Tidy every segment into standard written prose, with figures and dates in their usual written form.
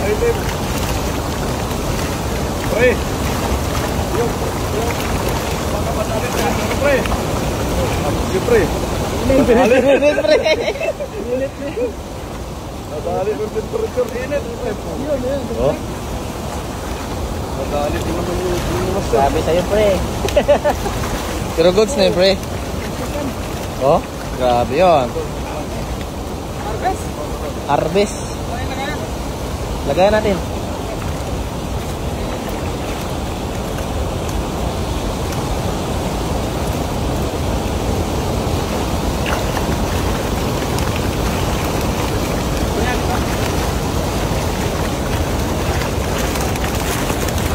Pre. Baka matalit na. Pre. Pre. Init, pre. Nadali ng temperature. Init. Oh. Nadali din naman yung master. Sabi sa'yo, pre. Pero goods na yun, pre. Oh, grabe yun. Harvest. Lagayan natin.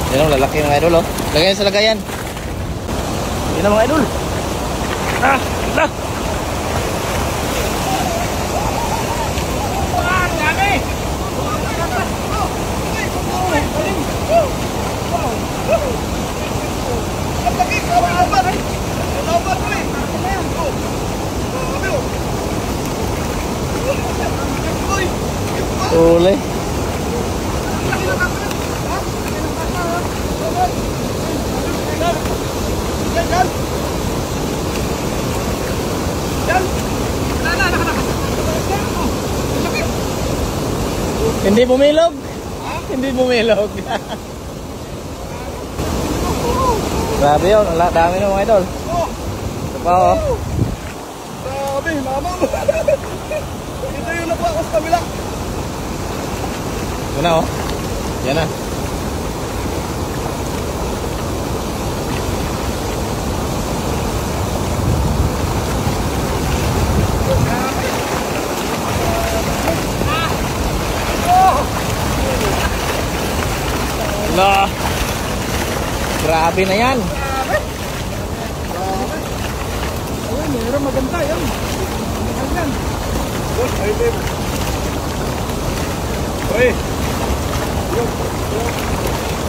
Yan ang lalaki mga idol, oh. Lagayan sa lagayan. Yan ang mga idol. Ah, lah. Uli. Hindi bumilog. Hindi bumilog. Grabe yun, ang dami ng mga idol. Ito pa, oh. Grabe, mama. Ito yung nakuha ko sa kabila. Ito na, oh. Yan na. Lah. Grabe na yan. Uy, meron maganda yan. Yan. Ay, babe. Pre.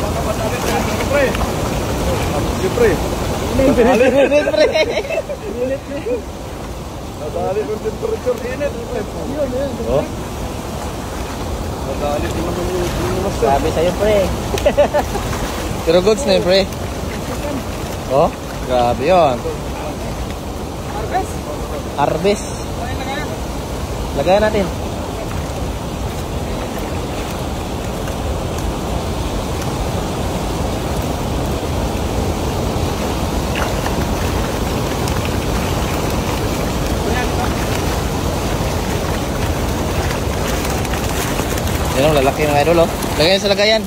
Baka matalit na. Pre. Pre. Init, pre. Nadali ng temperature. Init. Oh. Nadali din naman yung master. Sabi sa'yo, pre. Pero goods na yun, pre. Oh, grabe yun. Harvest. Lagayan natin. Yan ang lalaki ng idol, oh. Lagayan sa lagayan.